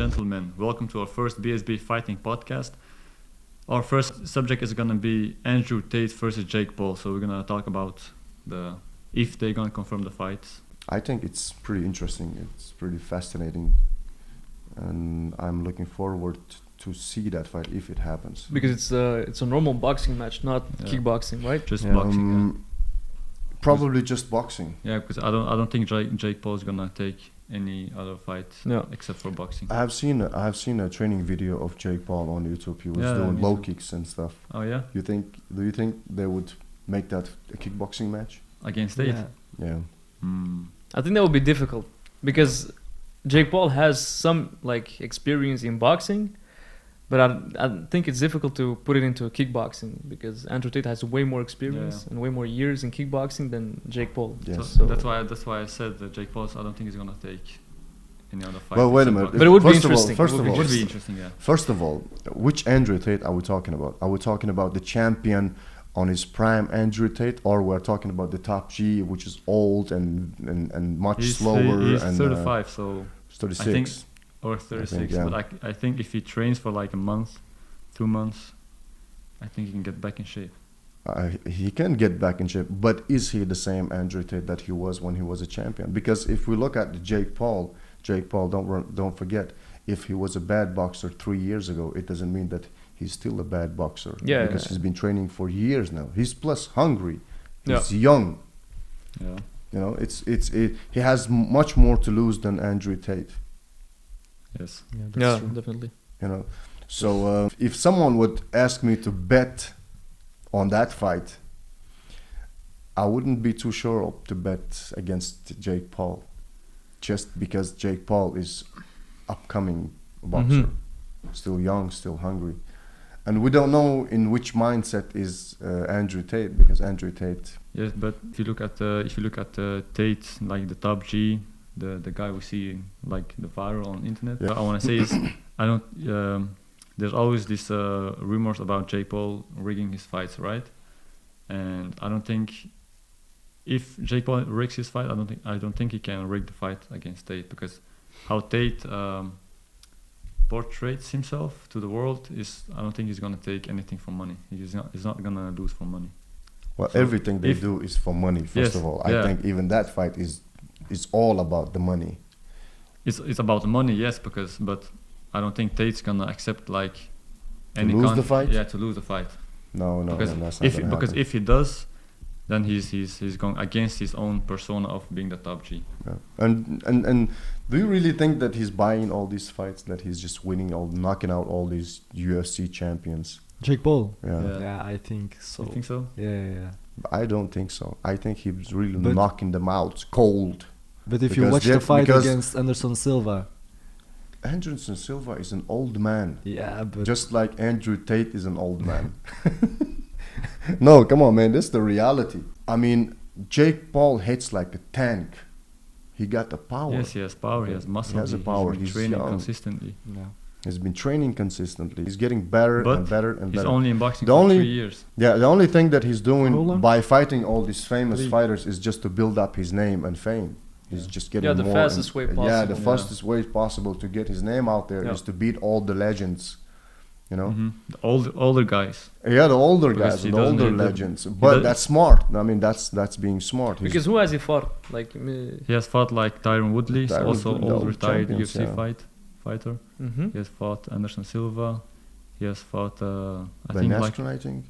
gentlemen, welcome to our first BSB Fighting Podcast. Our first subject is going to be Andrew Tate versus Jake Paul. So we're going to talk about if they're going to confirm the fights. I think it's pretty interesting. It's pretty fascinating. And I'm looking forward to see that fight if it happens. Because it's a normal boxing match, not kickboxing, right? Just boxing. Probably just boxing. Yeah, because I don't think Jake Paul is going to take any other fight except for boxing. I have seen a training video of Jake Paul on YouTube. He was doing low kicks and stuff. Oh yeah. Do you think they would make that a kickboxing match against Tate? Yeah. I think that would be difficult because Jake Paul has some experience in boxing, but I think it's difficult to put it into kickboxing because Andrew Tate has way more experience and way more years in kickboxing than Jake Paul. Yes. So that's why I said that Jake Paul. I don't think he's gonna take any other fight. Well, wait a minute. But it would be interesting. It would be interesting. Yeah. First of all, which Andrew Tate are we talking about? Are we talking about the champion on his prime Andrew Tate, or we're talking about the top G, which is old and much slower? He's and 35, so 36. I think, or 36. But I think if he trains for like a month, 2 months, I think he can get back in shape. He can get back in shape, but is he the same Andrew Tate that he was when he was a champion? Because if we look at Jake Paul, don't forget, if he was a bad boxer 3 years ago, it doesn't mean that he's still a bad boxer. Yeah, because he's been training for years now. He's plus hungry. He's Yeah. young. Yeah. You know, he has much more to lose than Andrew Tate. Yes. Yeah, definitely. You know, so if someone would ask me to bet on that fight, I wouldn't be too sure to bet against Jake Paul, just because Jake Paul is upcoming boxer, still young, still hungry, and we don't know in which mindset is Andrew Tate, because Andrew Tate. Yes, but if you look at Tate, like the top G, the guy we see like the viral on internet. Yeah. What I want to say is I don't. There's always this rumors about Jake Paul rigging his fights, right? And I don't think if Jake Paul rigs his fight, I don't think he can rig the fight against Tate, because how Tate portrays himself to the world is, I don't think he's gonna take anything for money. He's not gonna lose for money. Well, So everything they do is for money. First of all, I think even that fight is all about the money. It's about the money, yes, but I don't think Tate's gonna accept like any lose the fight. Yeah, to lose the fight. No, Because that's not gonna happen. if he does, then he's going against his own persona of being the top G. Yeah. And do you really think that he's buying all these fights, that he's just knocking out all these UFC champions? Jake Paul? Yeah. Yeah, I think so. You think so? Yeah. I don't think so. I think he's really knocking them out cold. But if you Because watch Jake- the fight because- against Anderson Silva, Anderson Silva is an old man. yeah, but Just like Andrew Tate is an old man. No, come on, man. This is the reality. I mean, Jake Paul hits like a tank. He got the power. Yes, he has power. He has muscle. He has the power. He's been He's training young. consistently. no. He's been training consistently. He's getting better But and better and He's better. only in boxing The for only- 3 years. Yeah, the only thing that he's Hold doing on. by fighting all these famous 3. fighters is just to build up his name and fame. He's just getting the more fastest way Yeah, the possible. fastest way possible to get his name out there is to beat all the legends. You know? The older guys. Yeah, the older Because guys he and the doesn't older need the- legends. he But does- that's smart. I mean, that's being smart. He's- Because who has he fought? He has fought like Tyron Woodley, Tyron also Woodley, old old retired champions, UFC yeah. fighter. Mm-hmm. He has fought Anderson Silva. He has fought I Ben think like Askren, I think.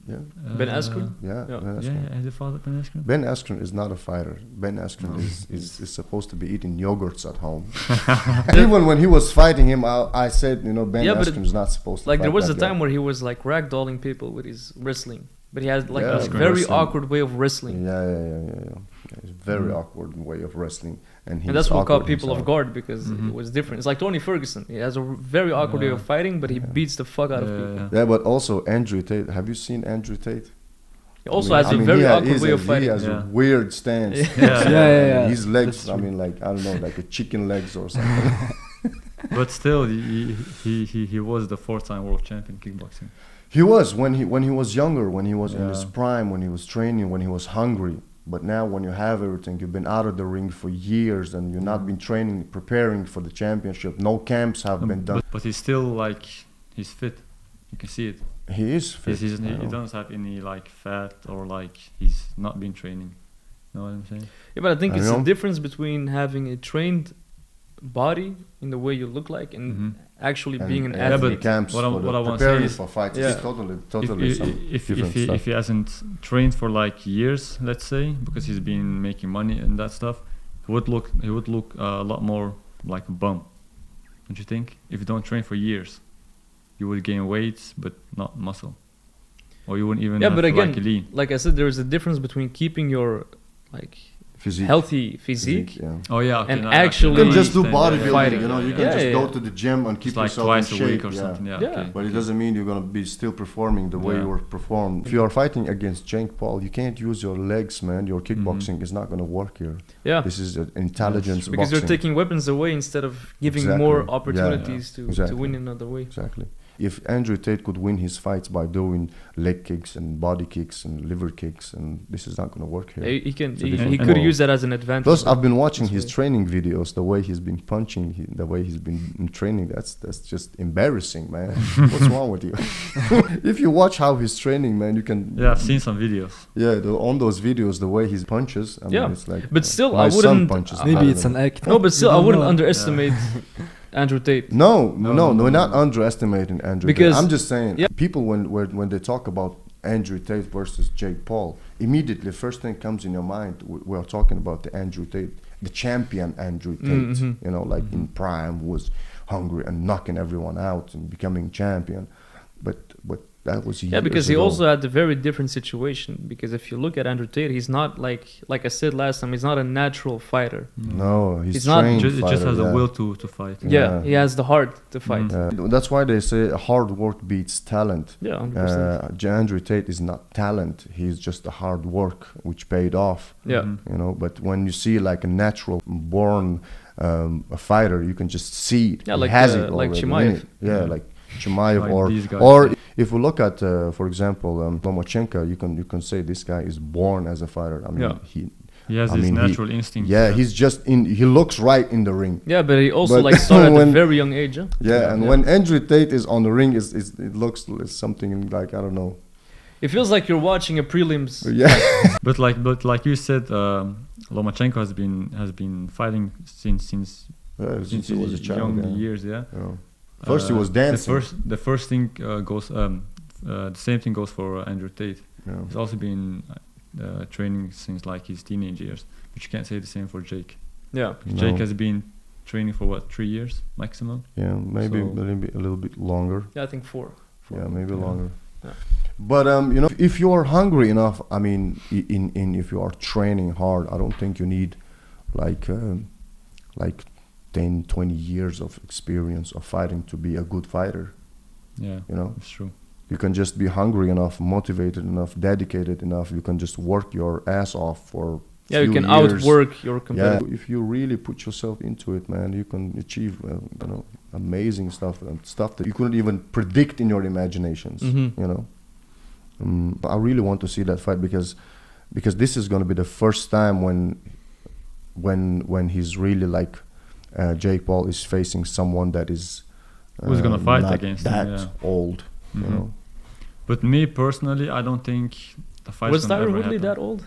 Yeah, Ben Askren? yeah, Yeah. Ben Askren. Yeah, has he fought Ben Askren? Ben Askren is not a fighter. Ben Askren is supposed to be eating yogurts at home. Even when he was fighting him, I said, Ben Yeah, but Askren is not supposed to Like fight there was that a guy. time where he was like ragdolling people with his wrestling, but he has like Yeah, a that's very wrestling. awkward way of wrestling, Yeah. It's a very awkward way of wrestling. And and that's what caught awkward people off himself. guard because it was different. It's like Tony Ferguson. He has a very awkward way of fighting, but he beats the fuck out of people. Yeah, but also Andrew Tate. Have you seen Andrew Tate? He also has a very awkward way of fighting. He has Yeah. a weird stance. Yeah. His legs, That's I mean, like, I don't know, like a chicken legs or something. But still, he was the 4-time world champion kickboxing. He was when he was younger, when he was in his Yeah. prime, when he was training, when he was hungry. But now when you have everything, you've been out of the ring for years and you've not been training, preparing for the championship. No camps have been done. But he's still like, he's fit. You can see it. He is fit. He doesn't have any like fat or like he's not been training. You know what I'm saying? Yeah, but I think I it's know. a difference between having a trained body in the way you look like and actually being an and athlete. camps What I want to say preparing is, for fights. Yeah. It's totally different if stuff. he hasn't trained for like years, let's say, because he's been making money and that stuff, he would look a lot more like a bum. Don't you think? If you don't train for years, you would gain weight but not muscle, or you wouldn't even Yeah, have but again, like lean. like I said, there is a difference between keeping your like Physique. healthy physique. Yeah. Oh yeah, okay, And no, actually- You can just do understand, yeah, bodybuilding, Fighting. you know. You can Yeah, just yeah, go yeah. to the gym and keep It's like yourself twice in a shape. week or yeah. something. Yeah, Yeah. okay. But it doesn't mean you're gonna be still performing the way Yeah. you were performed. If you are fighting against Jake Paul, you can't use your legs, man. Your kickboxing is not gonna work here. Yeah, This is intelligence because boxing. you're taking weapons away instead of giving Exactly. more Yeah. opportunities to Exactly. win another way. Exactly. If Andrew Tate could win his fights by doing leg kicks and body kicks and liver kicks, and this is not gonna work here. He can. It's a He different could world. use that as an advantage. Plus, I've been watching This his way. training videos, the way he's been punching, the way he's been in training. That's just embarrassing, man. What's wrong with you? If you watch how he's training, man, you can. Yeah, I've seen some videos. Yeah, on those videos, the way he punches. I mean, Yeah. it's like. But still, my I son wouldn't- punches Maybe better it's than- an act. No, but still, You I don't wouldn't know. underestimate Andrew Tate. No, No, we're not underestimating Andrew Because- Tate. I'm just saying, yeah. people when they talk about Andrew Tate versus Jake Paul, immediately first thing comes in your mind. We are talking about the Andrew Tate, the champion Andrew Tate. Mhm. You know, like in prime, was hungry and knocking everyone out and becoming champion. But that was Yeah, years because he ago. also had a very different situation. Because if you look at Andrew Tate, he's not like I said last time, he's not a natural fighter. No, he's He's not- trained It just fighter, has yeah. a will to fight. Yeah, he has the heart to fight. That's why they say hard work beats talent. Yeah, 100%. Andrew Tate is not talent. He's just the hard work which paid off. Yeah. Mhm. You know, but when you see like a natural born a fighter, you can just see it. Yeah, He like, has it like already in Chimaev. it. Yeah, Yeah. like Chimaev, Like these guys. or if we look at, for example, Lomachenko, you can say this guy is born as a fighter. I mean, Yeah. He has I this mean, natural instinct. yeah, he's just in. He looks right in the ring. Yeah, but he also But like started at when- a very young age. Huh? Yeah, and when Andrew Tate is on the ring, it looks something like, I don't know. It feels like you're watching a prelims. Yeah. But like you said, Lomachenko has been fighting since Since he was a child. young yeah. years. Yeah. Yeah. First he was dancing. The first thing goes. The same thing goes for Andrew Tate. Yeah. He's also been training since like his teenage years, but you can't say the same for Jake. Yeah. Jake No. has been training for what, 3 years maximum. Yeah, maybe So- a little bit longer. Yeah, I think four. Yeah, maybe Yeah. longer. Yeah. But you know, if you are hungry enough, I mean, if you are training hard, I don't think you need like 10, 20 years of experience of fighting to be a good fighter. Yeah, You know, it's true. you can just be hungry enough, motivated enough, dedicated enough. You can just work your ass off for Yeah, you few can years. outwork your Yeah, competitor. if you really put yourself into it, man, you can achieve amazing stuff and stuff that you couldn't even predict in your imaginations. Mhm. You know, I really want to see that fight because this is going to be the first time when he's really like Jake Paul is facing someone that is Who's gonna fight not against him, that yeah. old. You Mhm. know, But me personally, I don't think the fight Was is gonna Tyron ever Woodley happen. that old?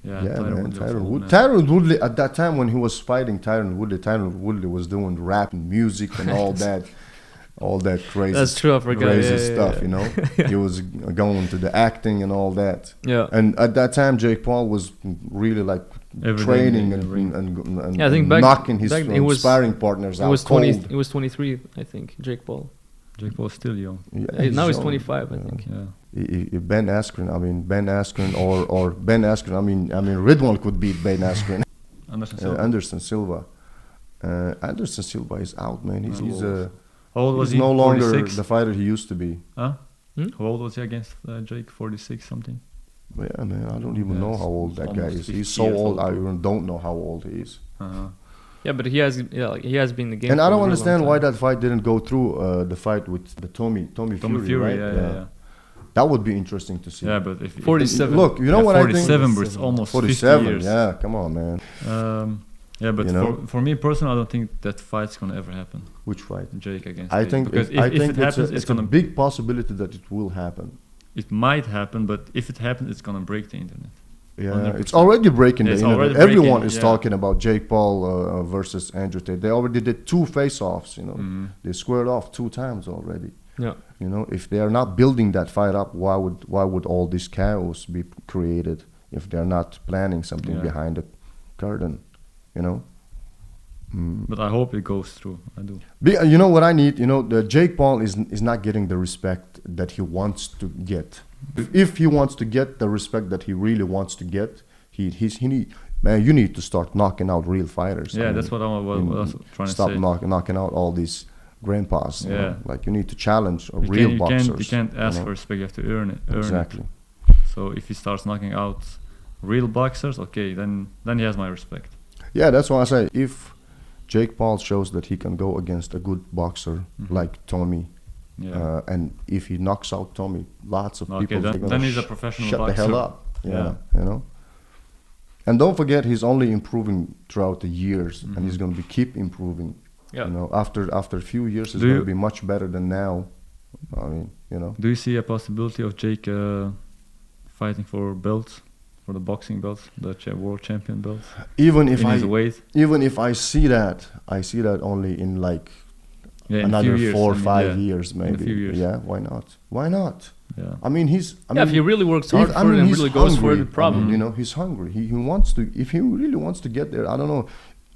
Yeah, yeah, man. Woodley was old, man. Tyron Woodley at that time when he was fighting Tyron Woodley was doing rap and music and all that crazy, That's true, I forgot. crazy Yeah, yeah, stuff. yeah. You know, he was going to the acting and all that. Yeah. And at that time, Jake Paul was really like Everything training in the ring. and Yeah, I think knocking his back it was- sparring partners It out was 20. cold. It was 23, I think. Jake Paul. Jake Paul's still young. Yeah, Now he's young. 25, I Yeah. think. Yeah. Ben Askren, or Ben Askren. I mean, Ridwan could beat Ben Askren. Anderson Silva. Anderson Silva is out, man. He's How old was he's he? no longer 46? the fighter he used to be. Huh? Hmm? How old was he against Jake? 46 something. Yeah, man. I don't even Yeah, know it's how old that guy almost is. He's 50 so years old. I old. even don't know how old he is. Uh-huh. Yeah, but he has been in the game. And for I a don't very understand long why time. that fight didn't go through. The fight with the Tommy Tommy Fury, Fury, right? yeah. That would be interesting to see. Yeah, but if 47. Look, you know what I think? 47, but it's almost 47. 50 years. Yeah, come on, man. Yeah, but You know? for me personally, I don't think that fight's gonna ever happen. Which fight? Jake against I Tate. think because I if think it happens, it's a gonna big possibility that it will happen. It might happen, but if it happens, it's gonna break the internet. Yeah, 100%. it's already breaking It's the internet. already Everyone breaking, is yeah. talking about Jake Paul versus Andrew Tate. They already did 2 face-offs. You know, Mhm. they squared off 2 times already. Yeah. You know, if they are not building that fight up, why would all this chaos be created if they're not planning something Yeah. behind the curtain? You know. But I hope it goes through. I do. You know what I need? You know, the Jake Paul is not getting the respect that he wants to get. If he wants to get the respect that he really wants to get, he need, man, you need to start knocking out real fighters. Yeah, that's what I was trying to stop say. knocking out all these grandpas. You know? Yeah. Like you need to challenge You real can't- boxers. You can't ask know? for respect. You have to earn it. Exactly. So if he starts knocking out real boxers, okay, then he has my respect. Yeah, that's why I say if Jake Paul shows that he can go against a good boxer Mhm. like Tommy, Yeah. and if he knocks out Tommy, lots of Okay, people are then gonna he's a professional shut boxer. the hell up. Yeah, Yeah. you know. And don't forget, he's only improving throughout the years, and he's Mhm. going to be keep improving. Yeah. You know, after a few years, he's Do going you- to be much better than now. I mean, you know. Do you see a possibility of Jake fighting for belts, for the boxing belts, the world champion belts, Even if in I his weight? even if I see that only in like Yeah, in a another few years, 4 or I mean, 5 yeah. years, maybe. few years. Yeah, why not? Why not? Yeah. I mean, he's. I Yeah, mean, if he really works hard If- for it and he's really goes for hungry. it, probably. You know, he's hungry. He wants to. If he really wants to get there, I don't know.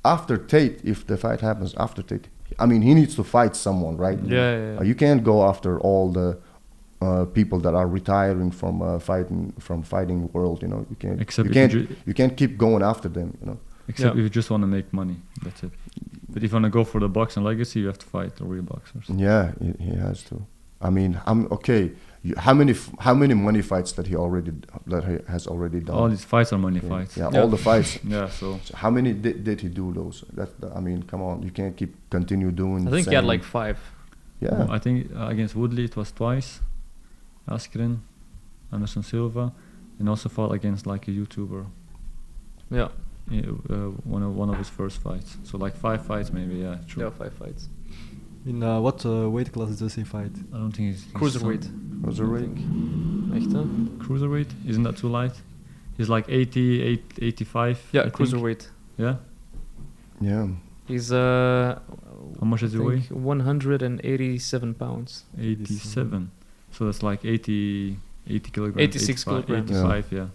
After Tate, if the fight happens after Tate, I mean, he needs to fight someone, right? Yeah. You can't go after all the people that are retiring from fighting world. You know, you can't. Except you if can't. you ju- You can't keep going after them. You know. Except Yeah. if you just want to make money, that's it. But if you want to go for the boxing legacy, you have to fight the real boxers. Yeah, he has to. I mean, I'm okay. How many money fights that he has already done? All these fights are money Yeah. fights. Yeah, Yeah. all the fights. Yeah, so So how many did he do those? I mean, come on, you can't continue doing. I the think he had same- like 5. Yeah, I think against Woodley it was twice. Askren, Anderson Silva, and also fought against like a YouTuber. Yeah. One of his first fights. So like 5 fights maybe. Yeah, true. Yeah, 5 fights. In what weight class does he fight? I don't think he's Cruiserweight. cruiserweight. Echt, hè? Cruiserweight? Isn't that too light? He's like 88, 85. Yeah, I think. cruiserweight. Yeah. Yeah, He's How much does he weigh? 187 pounds. 87. So that's like 80 kilograms. 86 85, kilograms. 85, yeah.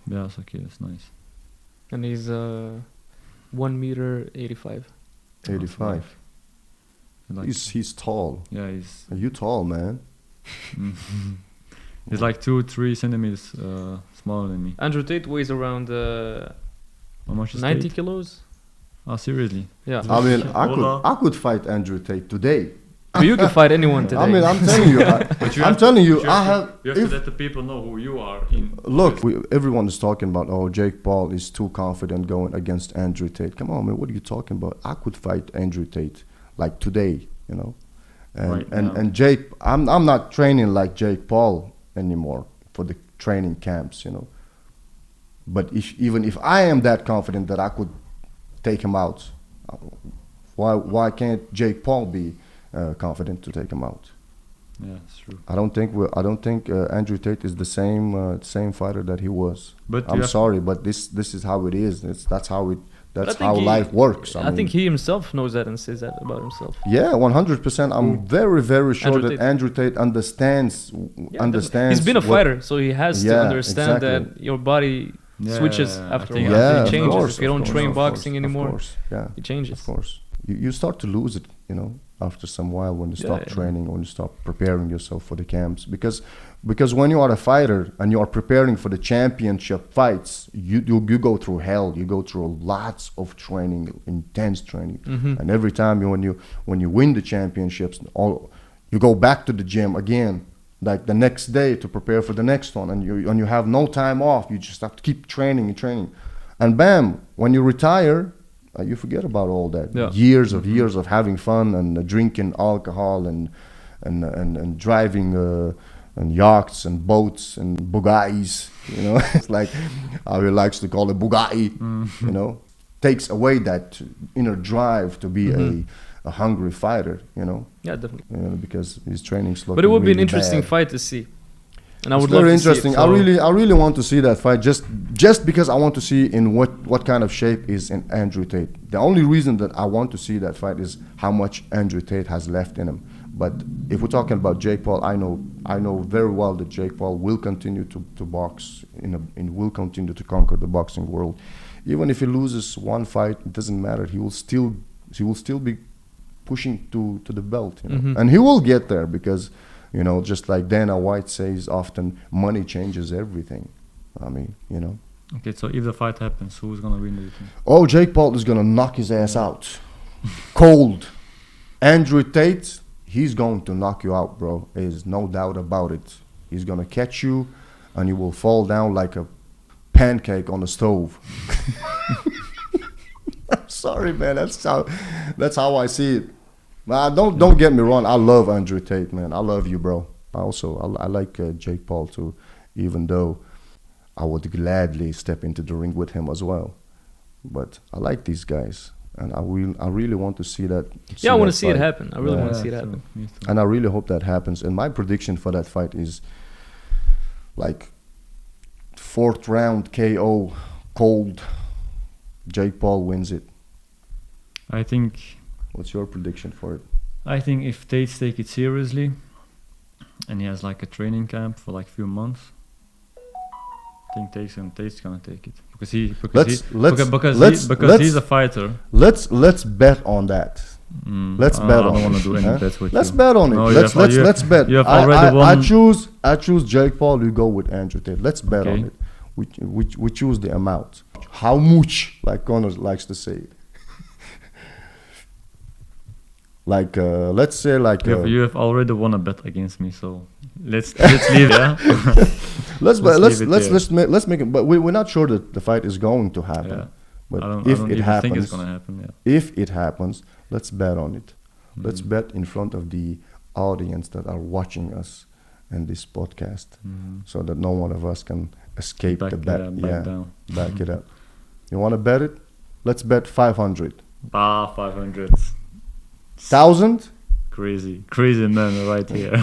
Yeah, that's okay. That's nice. And he's 1 meter 85. 85. Like, He's tall. yeah, he's Are you tall, man? he's like 2-3 centimeters smaller than me. Andrew Tate weighs around How much is 90 Tate? kilos. Oh, seriously? Yeah. I mean, Hola. I could fight Andrew Tate today. But you can fight anyone today. I mean, I'm telling you, I'm telling you, I have. You have to if- let the people know who you are. In Look, everyone is talking about, oh, Jake Paul is too confident going against Andrew Tate. Come on, man, what are you talking about? I could fight Andrew Tate like today, you know. And Right now. and Jake, I'm not training like Jake Paul anymore for the training camps, you know. But even if I am that confident that I could take him out, why can't Jake Paul be confident to take him out? Yeah, it's true. I don't think Andrew Tate is the same fighter that he was. But you I'm have- sorry, but this is how it is. That's how think how he- life works. I think he himself knows that and says that about himself. Yeah, 100%. I'm very sure Andrew that Tate. Andrew Tate understands. He's been a fighter, so he has to Yeah, understand exactly. that your body Yeah, switches I after a think- while. I Yeah, It of changes. course, If you don't of train course, boxing of anymore, course, yeah, it changes. of course. You start to lose it, you know, after some while when you stop Yeah. training, when you stop preparing yourself for the camps. Because when you are a fighter and you are preparing for the championship fights, you go through hell. You go through lots of training, intense training, and every time when you win the championships, you go back to the gym again, like the next day to prepare for the next one, and you have no time off. You just have to keep training and training, and bam, when you retire. You forget about all that. Yeah. Years of having fun and drinking alcohol and driving and yachts and boats and Bugattis. You know, it's like how he likes to call it Bugatti. You know, takes away that inner drive to be a hungry fighter. You know. Yeah, definitely. You know, because his training's looking But it would be an really interesting bad. fight to see, and I It's would love very to see it. interesting. So- I really want to see that fight just because I want to see in what kind of shape is in Andrew Tate. The only reason that I want to see that fight is how much Andrew Tate has left in him. But if we're talking about Jake Paul, I know very well that Jake Paul will continue to box and will continue to conquer the boxing world. Even if he loses one fight, it doesn't matter. He will still be pushing to the belt, you know? And he will get there because, you know, just like Dana White says often, money changes everything. I mean, you know. Okay, so if the fight happens, who's gonna win the thing? Oh, Jake Paul is gonna knock his ass out, cold. Andrew Tate, he's going to knock you out, bro. There's no doubt about it. He's gonna catch you, and you will fall down like a pancake on the stove. I'm sorry, man. That's how I see it. Don't get me wrong. I love Andrew Tate, man. I love you, bro. I like Jake Paul too, even though I would gladly step into the ring with him as well. But I like these guys, and I really want to see that. Yeah, I want to that see it fight. happen. I really want to see it happen. Me too. And I really hope that happens. And my prediction for that fight is like 4th round KO, cold. Jake Paul wins it. I think What's your prediction for it? if Tate's take it seriously, and he has like a training camp for like few months, I think Tate's gonna take it because he's a fighter. Let's bet on that. Let's bet I on don't want it. to do any Huh? bets with Let's you. bet on it. No, Let's bet. You have already I won. choose Jake Paul. You go with Andrew Tate. Let's bet on Okay. it. We choose the amount. How much, like Connor likes to say. Like let's say like You have already won a bet against me, so let's leave it. Yeah. let's leave it make it. But we're not sure that the fight is going to happen. Yeah. But I don't if even it think happens, it's gonna happen. Yeah. if it happens, let's bet on it. Let's bet in front of the audience that are watching us in this podcast, so that no one of us can escape the bet. Back down. Back it up. You want to bet it? Let's bet 500. 500. 1,000? Crazy man right here.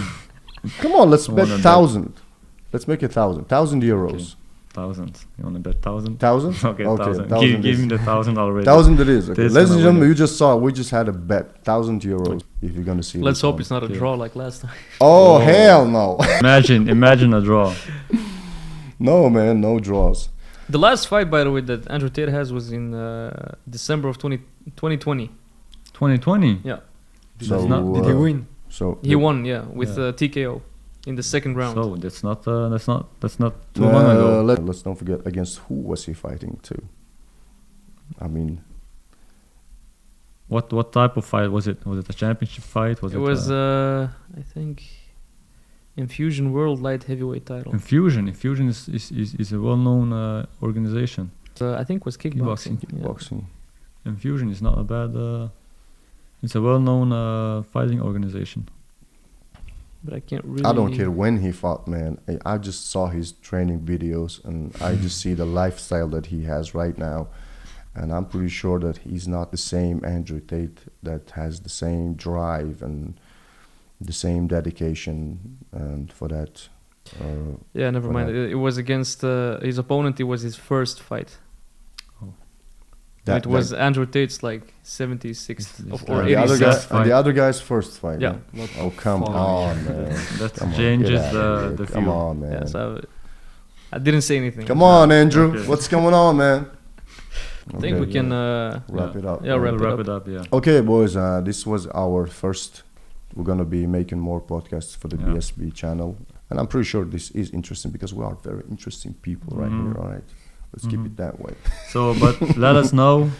Come on, let's I bet wanna bet. 1,000. Let's make it 1,000. 1,000 euros. 1,000. You wanna bet 1,000? 1,000? Okay, 1,000. 1,000 Give is- me the 1,000 already. 1,000 it is. Okay. Tate's Ladies and gonna gentlemen, win you just saw, we just had a bet. 1,000 euros if you're going to see Let's this hope one. it's not a Okay. draw like last time. Oh, Oh. hell no. Imagine a draw. No, man, no draws. The last fight, by the way, that Andrew Tate has was in December of 2020. 2020. Yeah, So, That's not- Did he win? So he won. Yeah, with Yeah. TKO in the second round. So that's not too long ago. Let's don't forget against who was he fighting too. I mean, What type of fight was it? Was it a championship fight? it was, I think, Infusion World Light Heavyweight title. Infusion. Infusion is a well-known organization. I think it was kickboxing. Yeah. boxing. Infusion is not a bad. It's a well-known fighting organization. But I can't really. I don't care when he fought, man. I just saw his training videos and I just see the lifestyle that he has right now. And I'm pretty sure that he's not the same Andrew Tate that has the same drive and the same dedication and for that. Yeah, never for mind. that. It was against his opponent. It was his first fight. It was Andrew Tate's like 76th It's or the other 86th. guy, fight. and the other guy's first fight. Yeah. huh? Oh, come fuck? on, man. That Come on, changes get out of the here. Come view. on, man. Yeah, so I didn't say anything. Come on, Andrew. Okay. What's going on, man? I think we can. wrap it up. Yeah, We'll wrap wrap it up. Yeah. Okay, boys. This was our first. We're gonna be making more podcasts for the Yeah. BSB channel, and I'm pretty sure this is interesting because we are very interesting people right Mhm. here. All right, let's keep Mhm. it that way. So, but let us know.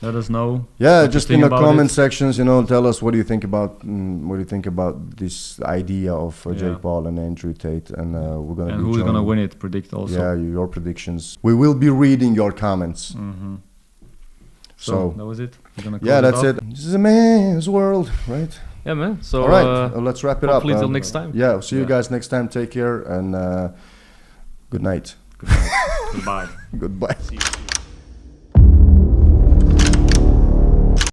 Let us know. Yeah, What you just think in the about comment it. sections, tell us what do you think about this idea of Yeah. Jake Paul and Andrew Tate, and we're gonna. And be who's gonna joining- win it? Predict also. Yeah, your predictions. We will be reading your comments. Mm-hmm. So that was it. We're gonna yeah, close that's off. it. This is a man's world, right? Yeah, man. So All right, let's wrap it up. hopefully till next time. Yeah, see you Yeah. guys next time. Take care and good night. Good night. Goodbye. Goodbye. See you.